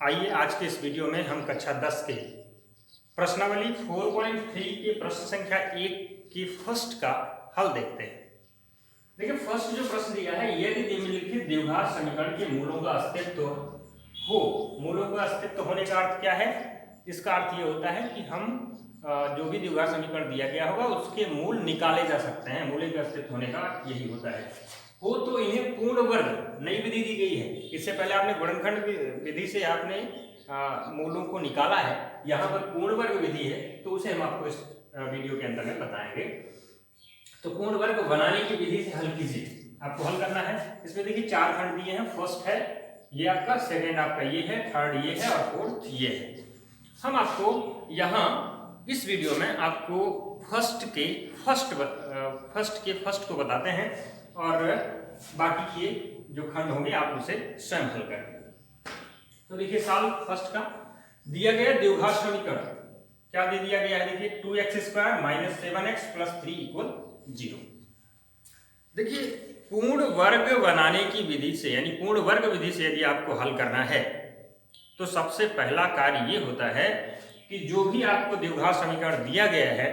आइए आज के इस वीडियो में हम कक्षा 10 के प्रश्नावली 4.3 के प्रश्न संख्या 1 की फर्स्ट का हल देखते हैं। देखिए फर्स्ट जो प्रश्न दिया है, यदि निम्नलिखित द्विघात समीकरण के मूलों का अस्तित्व हो। मूलों का अस्तित्व होने का अर्थ क्या है? इसका अर्थ ये होता है कि हम जो भी द्विघात समीकरण दिया गया होगा उसके मूल निकाले जा सकते हैं। मूल के अस्तित्व होने का यही होता है। हो तो इन्हें पूर्ण वर्ग नई विधि दी गई है। इससे पहले आपने गुणनखंड विधि से आपने मूलों को निकाला है। यहाँ पर पूर्ण वर्ग विधि है तो उसे हम आपको इस वीडियो के अंदर में बताएंगे। तो पूर्ण वर्ग बनाने की विधि से हल कीजिए। आपको हल करना है। इसमें देखिए 4 खंड दिए हैं। फर्स्ट है ये आपका, सेकेंड आपका ये है, थर्ड ये है और फोर्थ ये है। हम आपको यहाँ इस वीडियो में आपको फर्स्ट के फर्स्ट को बताते हैं और बाकी के जो खंड होंगे आप उसे स्वयं हल करेंगे। तो देखिए साल फर्स्ट का दिया गया द्विघात समीकरण क्या दे दिया गया है? देखिए 2x² - 7x + 3 = 0। देखिए पूर्ण वर्ग बनाने की विधि से यानी पूर्ण वर्ग विधि से यदि आपको हल करना है तो सबसे पहला कार्य ये होता है कि जो भी आपको द्विघात समीकरण दिया गया है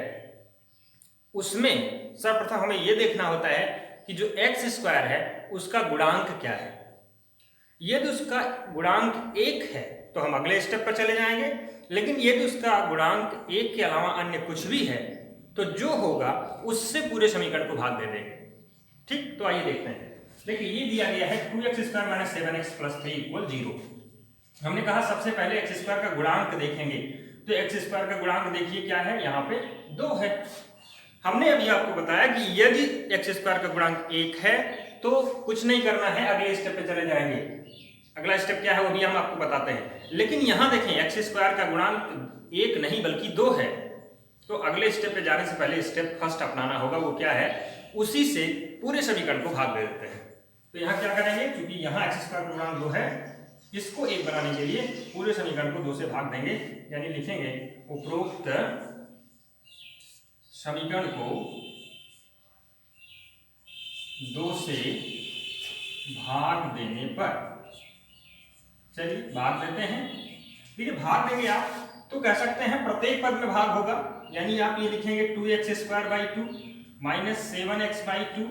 उसमें सर्वप्रथम हमें यह देखना होता है कि जो x² है उसका गुणांक क्या है। यदि उसका गुणांक 1 है तो हम अगले स्टेप पर चले जाएंगे, लेकिन यदि उसका गुणांक 1 के अलावा अन्य कुछ भी है तो जो होगा उससे पूरे समीकरण को भाग दे देंगे। ठीक, तो आइए देखते हैं। देखिए ये दिया गया है 2x² - 7x + 3 = 0। हमने कहा सबसे पहले x² का गुणांक देखेंगे। तो x² का गुणांक देखिए क्या है, यहाँ पे 2 है। हमने अभी आपको बताया कि यदि x² का गुणांक 1 है तो कुछ नहीं करना है, अगले स्टेप पे चले जाएंगे। अगला स्टेप क्या है वो भी हम आपको बताते हैं। लेकिन यहां देखें x² का गुणांक 1 नहीं बल्कि 2 है। तो अगले स्टेप पे जाने से पहले स्टेप फर्स्ट अपनाना होगा। वो क्या है? उसी से पूरे समीकरण को भाग दे देते हैं। तो यहाँ क्या करेंगे, क्योंकि यहाँ x² का गुणांक 2 है, इसको 1 बनाने के लिए पूरे समीकरण को 2 से भाग देंगे। यानी लिखेंगे उपरोक्त समीकरण को 2 से भाग देने पर, चलिए भाग देते हैं। देखिए भाग देंगे आप तो कह सकते हैं प्रत्येक पद में भाग होगा। यानी आप ये लिखेंगे 2x² - 7x/2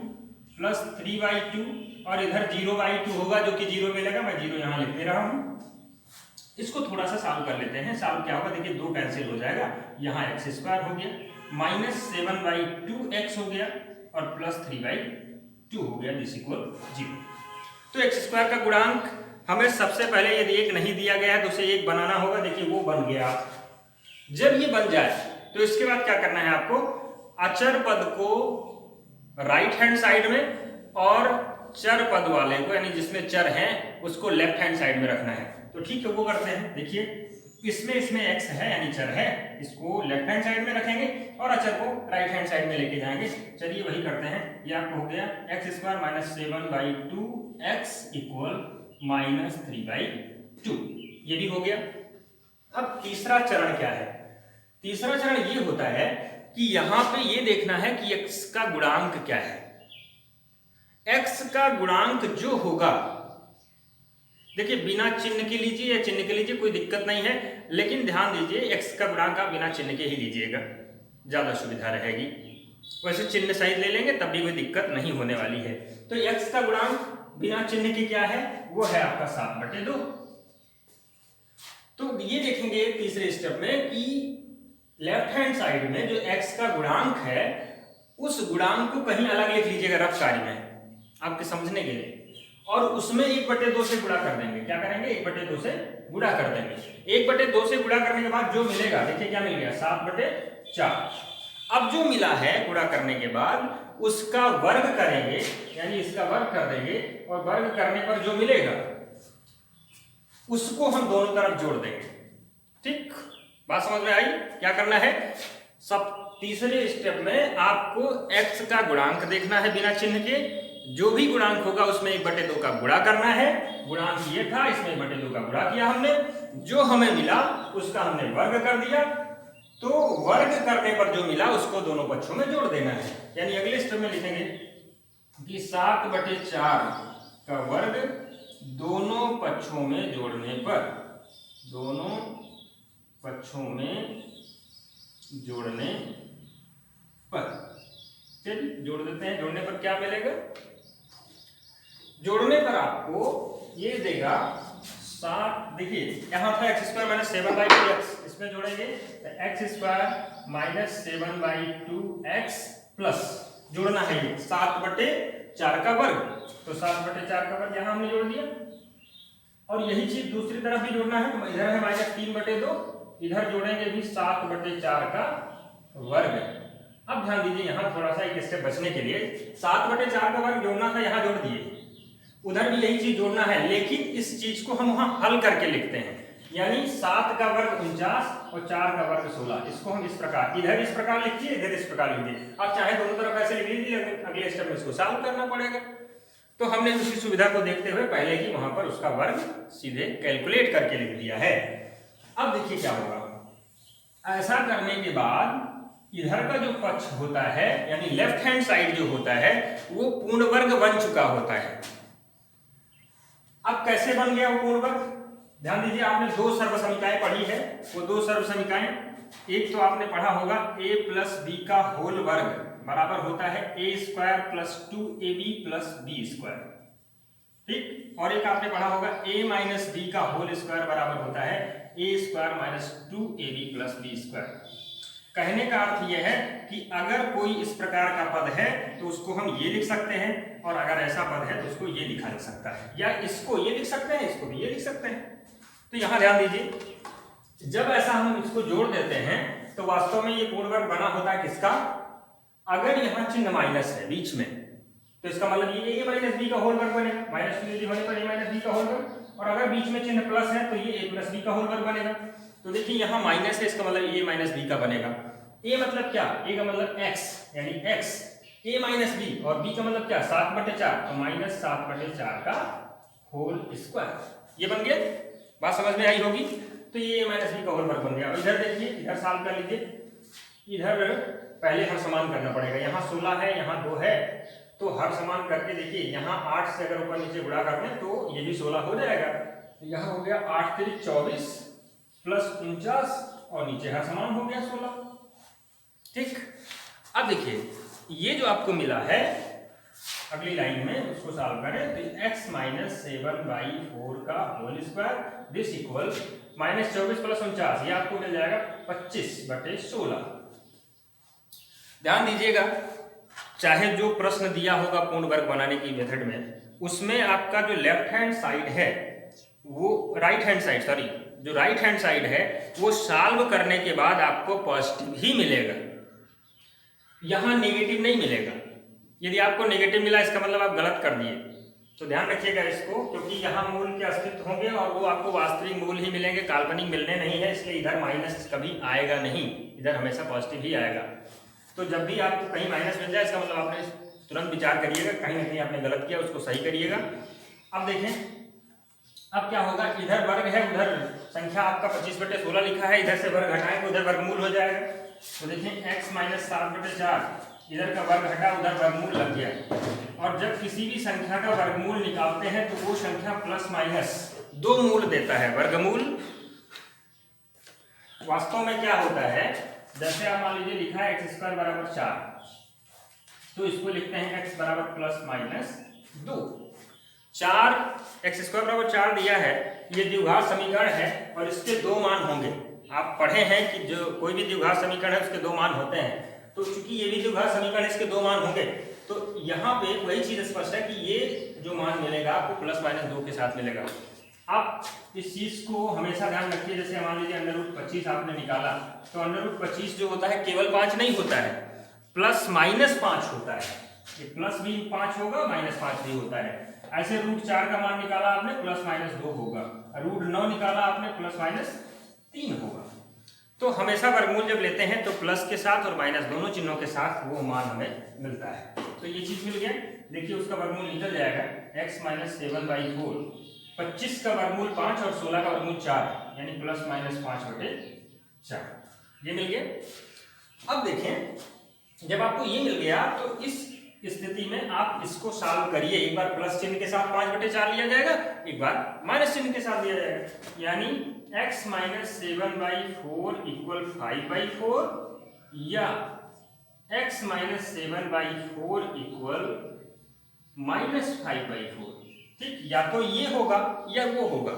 + 3/2 और इधर 0/2 होगा जो कि 0 मिलेगा। मैं 0 यहां लिख दे रहा हूं। इसको थोड़ा सा सॉल्व कर लेते हैं। सॉल्व क्या होगा, देखिए 2 कैंसिल हो जाएगा, यहाँ x² हो गया, -7/2x हो गया और +3/2 हो गया, = 0। तो x² का गुणांक हमें सबसे पहले यदि 1 नहीं दिया गया है तो उसे 1 बनाना होगा। देखिए वो बन गया। जब ये बन जाए तो इसके बाद क्या करना है आपको, अचर पद को राइट हैंड साइड में और चर पद वाले को यानी जिसमें चर हैं उसको लेफ्ट हैंड साइड में रखना है। तो ठीक है, वो करते हैं। देखिए इसमें x है यानी चर है, इसको लेफ्ट हैंड साइड में रखेंगे और अचर को राइट हैंड साइड में लेके जाएंगे। चलिए वही करते हैं। ये आपको हो गया x² - 7/2x = -3/2। ये भी हो गया। अब तीसरा चरण क्या है? तीसरा चरण ये होता है कि यहां पे ये देखना है कि x का गुणांक क्या है। x का गुणांक जो होगा, देखिए बिना चिन्ह के लीजिए या चिन्ह के लीजिए, कोई दिक्कत नहीं है, लेकिन ध्यान दीजिए x का गुणांक आप बिना चिन्ह के ही लीजिएगा, ज्यादा सुविधा रहेगी। वैसे चिन्ह सहित ले लेंगे तब भी कोई दिक्कत नहीं होने वाली है। तो x का गुणांक बिना चिन्ह के क्या है, वो है आपका 7/2। तो ये देखेंगे तीसरे स्टेप में कि लेफ्ट हैंड साइड में जो x का गुणांक है उस गुणांक को कहीं अलग लिख लीजिएगा रफ कार्य में आपके समझने के लिए, और उसमें 1/2 से गुणा कर देंगे। क्या करेंगे? 1/2 से गुणा कर देंगे। 1/2 से गुणा करने के बाद जो मिलेगा, देखिए क्या मिल गया, 7/4। अब जो मिला है गुणा करने के बाद उसका वर्ग करेंगे, यानी इसका वर्ग कर देंगे और वर्ग करने पर जो मिलेगा उसको हम दोनों तरफ जोड़ देंगे। ठीक, बात समझ में आई? क्या करना है, सब तीसरे स्टेप में आपको x का गुणांक देखना है बिना चिन्ह के। जो भी गुणांक होगा उसमें 1/2 का गुणा करना है। गुणांक ये था, इसमें 1/2 का गुणा किया हमने, जो हमें मिला उसका हमने वर्ग कर दिया। तो वर्ग करने पर जो मिला उसको दोनों पक्षों में जोड़ देना है। यानी अगले स्टेप में लिखेंगे कि 7/4 का वर्ग दोनों पक्षों में जोड़ने पर दोनों पक्षों में जोड़ने पर, चलिए जोड़ देते हैं। जोड़ने पर क्या मिलेगा? जोड़ने पर आपको ये देगा 7, देखिए यहाँ था x² माइनस 7/2x, इसमें जोड़ेंगे तो x² माइनस 7/2x प्लस, जोड़ना है ये 7/4 का वर्ग, तो 7/4 का वर्ग यहाँ हमने जोड़ दिया। और यही चीज दूसरी तरफ भी जोड़ना है, तो इधर है माइनस 3/2, इधर जोड़ेंगे भी 7/4 का वर्ग। अब ध्यान दीजिए यहाँ थोड़ा सा एक स्टेप बचने के लिए, 7/4 का वर्ग जोड़ना था, यहाँ जोड़ दिए, उधर भी यही चीज जोड़ना है, लेकिन इस चीज को हम वहां हल करके लिखते हैं, यानी 7 का वर्ग 49 और 4 का वर्ग 16, इसको हम इस प्रकार, इधर इस प्रकार लिखिए, इधर इस प्रकार लिखिए। आप चाहे दोनों तरफ ऐसे लिख लीजिए, अगले स्टेप में इसको सॉल्व करना पड़ेगा। तो हमने उसी सुविधा को देखते हुए पहले ही वहां पर उसका वर्ग सीधे कैलकुलेट करके लिख दिया है। अब देखिए क्या होगा, ऐसा करने के बाद इधर का जो पक्ष होता है, यानी लेफ्ट हैंड साइड जो होता है, वो पूर्ण वर्ग बन चुका होता है। अब कैसे बन गया वो पूर्ण वर्ग? ध्यान दीजिए, आपने 2 सर्वसमीकाएं पढ़ी है, वो 2 सर्वसमीकाएं, एक तो आपने पढ़ा होगा a प्लस बी का होल वर्ग बराबर होता है a² plus 2ab plus b², ठीक। और एक आपने पढ़ा होगा a माइनस बी का होल स्क्वायर बराबर होता है a² minus 2ab plus b²। कहने का अर्थ यह है कि अगर कोई इस प्रकार का पद है तो उसको हम ये लिख सकते हैं, और अगर ऐसा पद है तो उसको ये लिखा जा सकता है, या इसको ये लिख सकते हैं, इसको भी ये लिख सकते हैं। तो यहां ध्यान दीजिए, जब ऐसा हम इसको जोड़ देते हैं तो वास्तव में ये पूर्ण वर्ग बना होता है किसका? अगर यहाँ चिन्ह माइनस है बीच में, तो इसका मतलब ये a माइनस बी का होल वर्ग बनेगा, माइनस चिन्ह होने पर a माइनस बी का होल वर्ग, और अगर बीच में चिन्ह प्लस है तो ये a प्लस बी का होल वर्ग बनेगा। तो देखिए यहाँ माइनस है, इसका मतलब a माइनस बी का बनेगा। a मतलब क्या? a का मतलब x, यानी x a माइनस बी, और b का मतलब क्या? 7/4, तो माइनस 7/4 का होल स्क्वायर, ये बन गया। बात समझ में आई होगी। तो ये a माइनस बी का होल वर्ग बन गया। और इधर देखिए, इधर सॉल्व कर लीजिए, इधर पहले हर समान करना पड़ेगा, यहाँ 16 है, यहाँ 2 है, तो हर समान करके देखिए, यहाँ 8 से अगर ऊपर नीचे गुणा कर दें तो ये भी 16 हो जाएगा। तो यहाँ हो गया 8 × 24 प्लस 49, और नीचे हर समान हो गया 16, ठीक। अब देखिए ये जो आपको मिला है अगली लाइन में, उसको सॉल्व करें तो x माइनस 7/4 का whole square this equal minus 24 plus 49, ये आपको मिल जाएगा 25/16। ध्यान दीजिएगा, चाहे जो प्रश्न दिया होगा पूर्ण वर्ग बनाने की मेथड में, उसमें आपका जो लेफ्ट हैंड साइड है वो राइट हैंड साइड, सॉरी, जो राइट हैंड साइड है वो सॉल्व करने के बाद आपको पॉजिटिव ही मिलेगा, यहां नेगेटिव नहीं मिलेगा। यदि आपको नेगेटिव मिला इसका मतलब आप गलत कर दिए, तो ध्यान रखिएगा इसको, क्योंकि यहाँ मूल के अस्तित्व होंगे और वो आपको वास्तविक मूल ही मिलेंगे, काल्पनिक मिलने नहीं है, इसलिए इधर माइनस कभी आएगा नहीं, इधर हमेशा पॉजिटिव ही आएगा। तो जब भी आपको कहीं माइनस मिल जाए इसका मतलब आपने तुरंत विचार करिएगा, कहीं ना कहीं आपने गलत किया, उसको सही करिएगा। अब देखें अब क्या होगा, इधर वर्ग है, उधर संख्या आपका 25/16 लिखा है, इधर से वर्ग हटाएंगे उधर वर्गमूल हो जाएगा। तो देखिए x माइनस 7/4, इधर का वर्ग हटा, उधर वर्गमूल लग गया। और जब किसी भी संख्या का वर्गमूल निकालते हैं तो वो संख्या प्लस माइनस 2 मूल देता है। वर्गमूल वास्तव में क्या होता है, जैसे आप मान लीजिए लिखा है x² बराबर 4, तो इसको लिखते हैं x बराबर प्लस माइनस 2। 4 x² बराबर 4 दिया है, ये द्विघात समीकरण है और इसके 2 मान होंगे। आप पढ़े हैं कि जो कोई भी द्विघात समीकरण है उसके 2 मान होते हैं, तो चूंकि ये भी द्विघात समीकरण है, इसके 2 मान होंगे, तो यहाँ पे वही चीज स्पष्ट है कि ये जो मान मिलेगा आपको प्लस माइनस 2 के साथ मिलेगा। आप इस चीज को हमेशा ध्यान रखिए, जैसे मान लीजिए √25 आपने निकाला, तो √25 जो होता है केवल 5 नहीं होता है, प्लस माइनस 5 होता है, ये प्लस भी 5 होगा, माइनस 5 भी होता है। ऐसे √4 का मान निकाला आपने, प्लस माइनस 2 होगा, √9 निकाला आपने, प्लस माइनस 3 होगा। तो हमेशा वर्गमूल जब लेते हैं तो प्लस के साथ और माइनस दोनों चिन्हों के साथ वो मान हमें मिलता है। तो ये चीज मिल गया। देखिए उसका वर्गमूल निकल जाएगा x माइनस 7/4, 25 का वर्गमूल 5 और 16 का वर्गमूल 4, यानी प्लस माइनस 5/4, ये मिल गया। अब देखें जब आपको ये मिल गया तो इस स्थिति में आप इसको सॉल्व करिए। एक बार प्लस चिन्ह के साथ 5/4 लिया जाएगा, एक बार माइनस चिन्ह के साथ लिया जाएगा। यानी x माइनस 7/4 इक्वल 5/4 या x माइनस 7/4 इक्वल माइनस 5/4। ठीक, या तो ये होगा या वो होगा।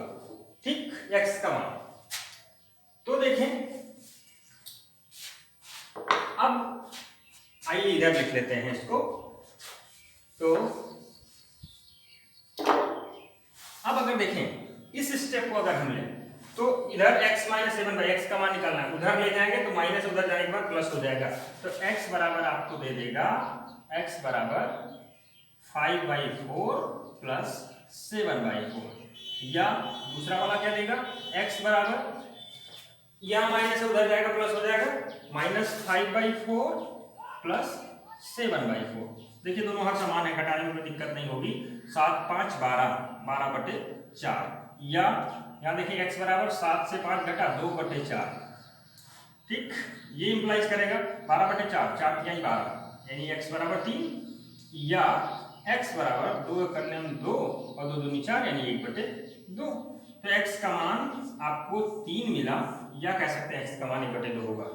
ठीक, x का मान। तो देखें, अब आइए इधर लिख लेते हैं इसको। तो अब अगर देखें इस स्टेप को अगर हम लें तो इधर x माइनस 7/x का मान निकालना है, उधर ले जाएंगे तो माइनस, उधर जाने के बाद प्लस हो जाएगा। तो x बराबर आपको दे देगा x बराबर 5/4 प्लस 7/4, या दूसरा वाला क्या देगा, x बराबर, या माइनस उधर जाएगा प्लस हो जाएगा, माइनस 5/4 प्लस 7/4। देखिए दोनों हर समान है, घटाने में कोई दिक्कत नहीं होगी। 7 5 12, 12/4, या यहाँ देखिए x बराबर 7 से 5 घटा 2/4। ठीक, ये इंप्लाइज करेगा 12/4, 4 तिहाई 12, यानी x बराबर 3, या x बराबर 2 करने में 2 और 2 दूनी 4, यानी 1/2। तो x का मान आपको 3 मिला, या कह सकते हैं x का मान 1/2 होगा।